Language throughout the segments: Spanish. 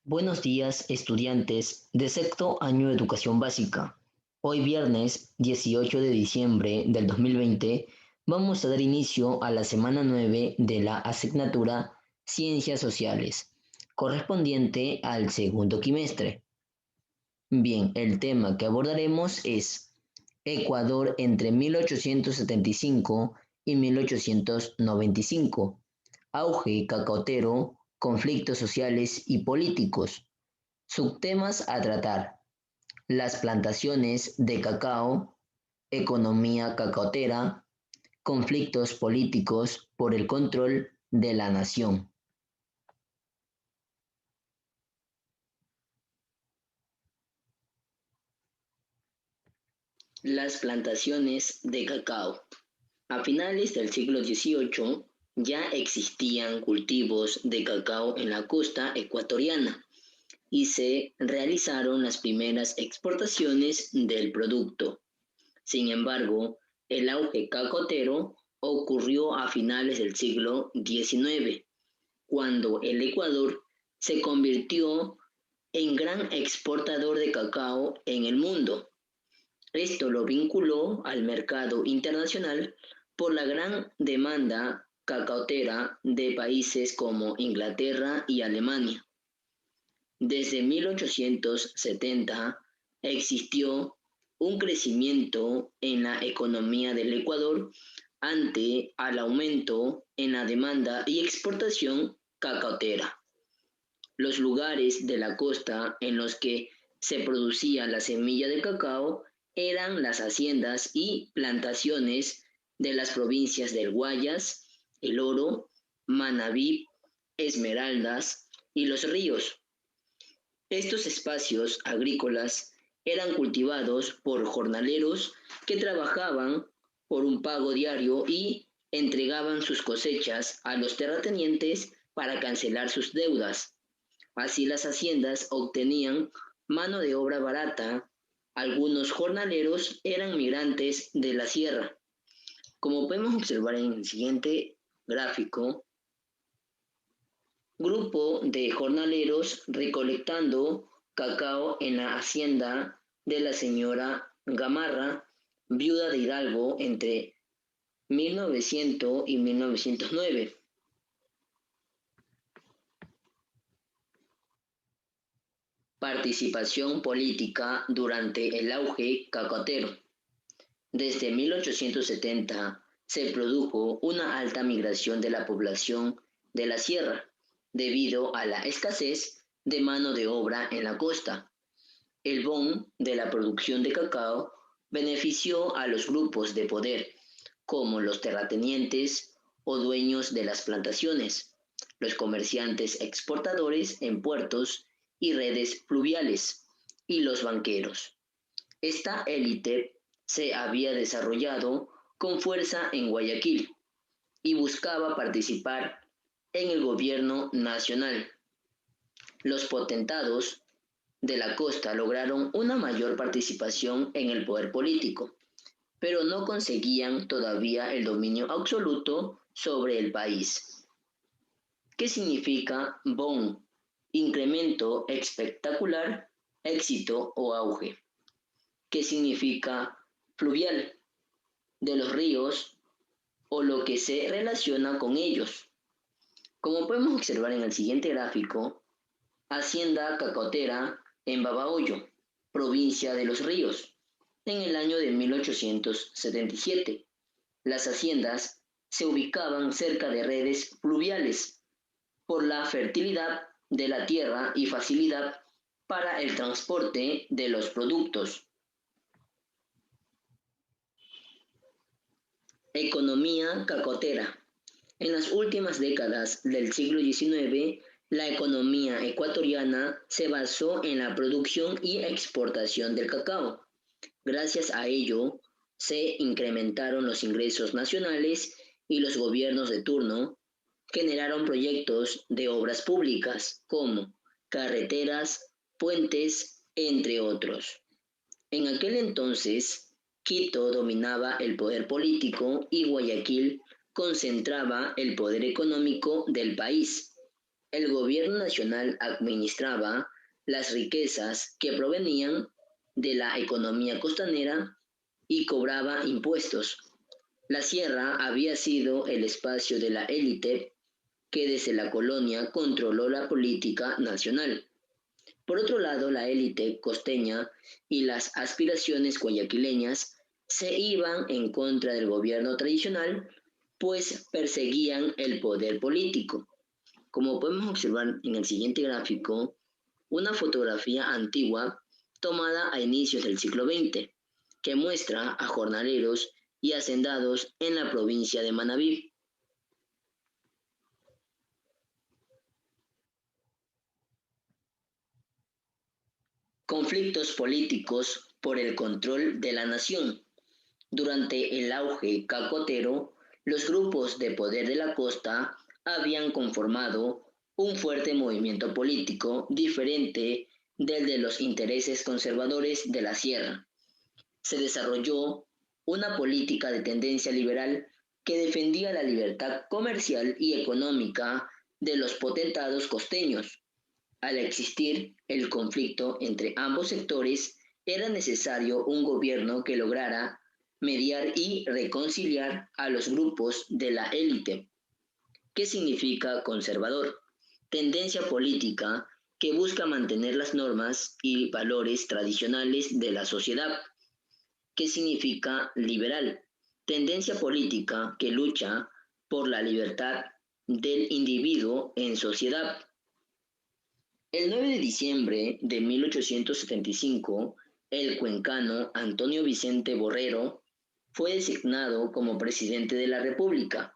Buenos días, estudiantes de sexto año de educación básica. Hoy viernes 18 de diciembre del 2020 vamos a dar inicio a la semana 9 de la asignatura Ciencias Sociales, correspondiente al segundo quimestre. Bien, el tema que abordaremos es Ecuador entre 1875 y 1895, auge cacautero, conflictos sociales y políticos. Subtemas a tratar: las plantaciones de cacao, economía cacaotera, conflictos políticos por el control de la nación. Las plantaciones de cacao. A finales del siglo XVIII ya existían cultivos de cacao en la costa ecuatoriana y se realizaron las primeras exportaciones del producto. Sin embargo, el auge cacotero ocurrió a finales del siglo XIX, cuando el Ecuador se convirtió en gran exportador de cacao en el mundo. Esto lo vinculó al mercado internacional por la gran demanda cacaotera de países como Inglaterra y Alemania. Desde 1870 existió un crecimiento en la economía del Ecuador ante al aumento en la demanda y exportación cacaotera. Los lugares de la costa en los que se producía la semilla de cacao eran las haciendas y plantaciones de las provincias del Guayas, El Oro, Manabí, Esmeraldas y Los Ríos. Estos espacios agrícolas eran cultivados por jornaleros que trabajaban por un pago diario y entregaban sus cosechas a los terratenientes para cancelar sus deudas. Así las haciendas obtenían mano de obra barata. Algunos jornaleros eran migrantes de la sierra. Como podemos observar en el siguiente gráfico, grupo de jornaleros recolectando cacao en la hacienda de la señora Gamarra, viuda de Hidalgo entre 1900 y 1909. Participación política durante el auge cacotero. Desde 1870 se produjo una alta migración de la población de la sierra, debido a la escasez de mano de obra en la costa. El boom de la producción de cacao benefició a los grupos de poder, como los terratenientes o dueños de las plantaciones, los comerciantes exportadores en puertos y redes fluviales, y los banqueros. Esta élite se había desarrollado con fuerza en Guayaquil y buscaba participar en el gobierno nacional. Los potentados de la costa lograron una mayor participación en el poder político, pero no conseguían todavía el dominio absoluto sobre el país. ¿Qué significa boom? Incremento espectacular, éxito o auge. ¿Qué significa fluvial? De los ríos o lo que se relaciona con ellos. Como podemos observar en el siguiente gráfico, hacienda cacotera en Babahoyo, provincia de Los Ríos, en el año de 1877. Las haciendas se ubicaban cerca de redes fluviales por la fertilidad de la tierra y facilidad para el transporte de los productos. Economía cacotera. En las últimas décadas del siglo XIX, la economía ecuatoriana se basó en la producción y exportación del cacao. Gracias a ello, se incrementaron los ingresos nacionales y los gobiernos de turno generaron proyectos de obras públicas como carreteras, puentes, entre otros. En aquel entonces, Quito dominaba el poder político y Guayaquil concentraba el poder económico del país. El gobierno nacional administraba las riquezas que provenían de la economía costanera y cobraba impuestos. La sierra había sido el espacio de la élite que desde la colonia controló la política nacional. Por otro lado, la élite costeña y las aspiraciones guayaquileñas se iban en contra del gobierno tradicional, pues perseguían el poder político. Como podemos observar en el siguiente gráfico, una fotografía antigua tomada a inicios del siglo XX, que muestra a jornaleros y hacendados en la provincia de Manabí. Conflictos políticos por el control de la nación. Durante el auge cacotero, los grupos de poder de la costa habían conformado un fuerte movimiento político diferente del de los intereses conservadores de la sierra. Se desarrolló una política de tendencia liberal que defendía la libertad comercial y económica de los potentados costeños. Al existir el conflicto entre ambos sectores, era necesario un gobierno que lograra mediar y reconciliar a los grupos de la élite. ¿Qué significa conservador? Tendencia política que busca mantener las normas y valores tradicionales de la sociedad. ¿Qué significa liberal? Tendencia política que lucha por la libertad del individuo en sociedad. El 9 de diciembre de 1875, el cuencano Antonio Vicente Borrero fue designado como presidente de la República.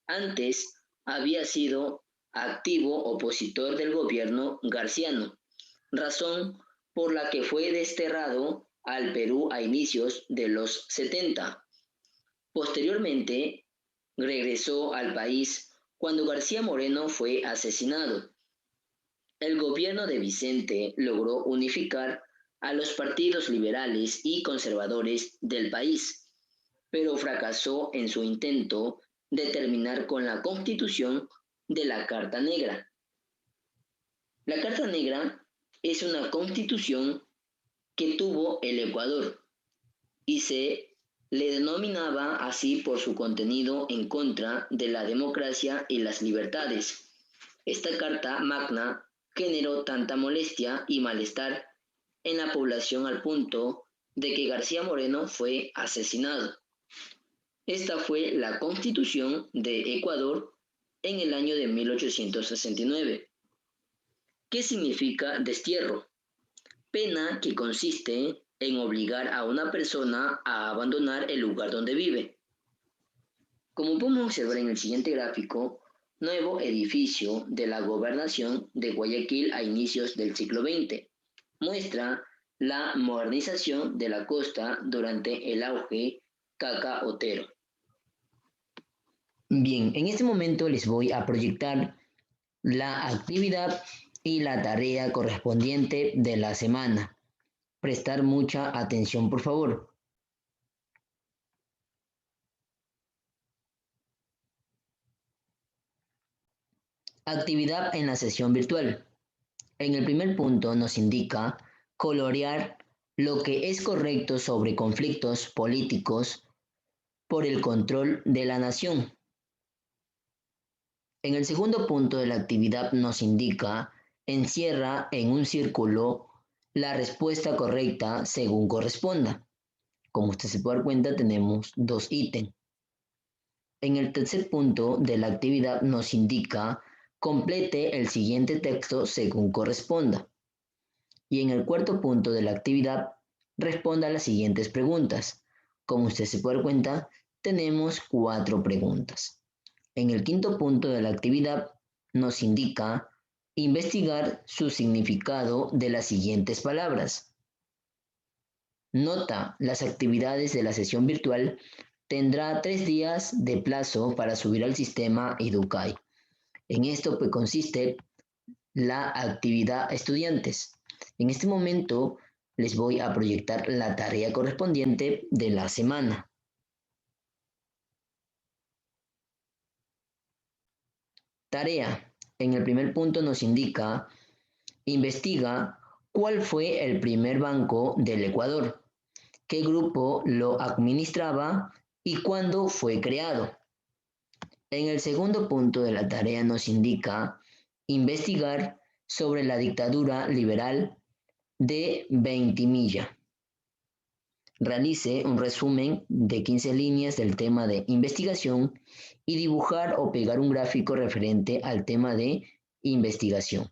Antes había sido activo opositor del gobierno garciano, razón por la que fue desterrado al Perú a inicios de los 70. Posteriormente, regresó al país cuando García Moreno fue asesinado. El gobierno de Vicente logró unificar a los partidos liberales y conservadores del país, pero fracasó en su intento de terminar con la constitución de la Carta Negra. La Carta Negra es una constitución que tuvo el Ecuador y se le denominaba así por su contenido en contra de la democracia y las libertades. Esta carta magna generó tanta molestia y malestar en la población al punto de que García Moreno fue asesinado. Esta fue la Constitución de Ecuador en el año de 1869. ¿Qué significa destierro? Pena que consiste en obligar a una persona a abandonar el lugar donde vive. Como podemos observar en el siguiente gráfico, nuevo edificio de la gobernación de Guayaquil a inicios del siglo XX. Muestra la modernización de la costa durante el auge cacaotero. Bien, en este momento les voy a proyectar la actividad y la tarea correspondiente de la semana. Prestar mucha atención, por favor. Actividad en la sesión virtual. En el primer punto nos indica colorear lo que es correcto sobre conflictos políticos por el control de la nación. En el segundo punto de la actividad nos indica encierra en un círculo la respuesta correcta según corresponda. Como usted se puede dar cuenta, tenemos dos ítems. En el tercer punto de la actividad nos indica complete el siguiente texto según corresponda. Y en el cuarto punto de la actividad responda a las siguientes preguntas. Como usted se puede dar cuenta, tenemos 4 preguntas. En el quinto punto de la actividad nos indica investigar su significado de las siguientes palabras. Nota, las actividades de la sesión virtual tendrá 3 días de plazo para subir al sistema Educay. En esto pues, consiste la actividad estudiantes. En este momento les voy a proyectar la tarea correspondiente de la semana. Tarea. En el primer punto nos indica, investiga cuál fue el primer banco del Ecuador, qué grupo lo administraba y cuándo fue creado. En el segundo punto de la tarea nos indica investigar sobre la dictadura liberal de Ventimilla. Realice un resumen de 15 líneas del tema de investigación y dibujar o pegar un gráfico referente al tema de investigación.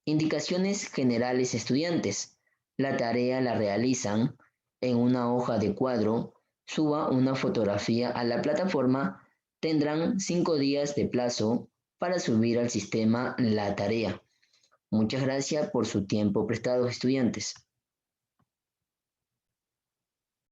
Indicaciones generales estudiantes. La tarea la realizan en una hoja de cuadro, suba una fotografía a la plataforma, tendrán 5 días de plazo para subir al sistema la tarea. Muchas gracias por su tiempo prestado, estudiantes.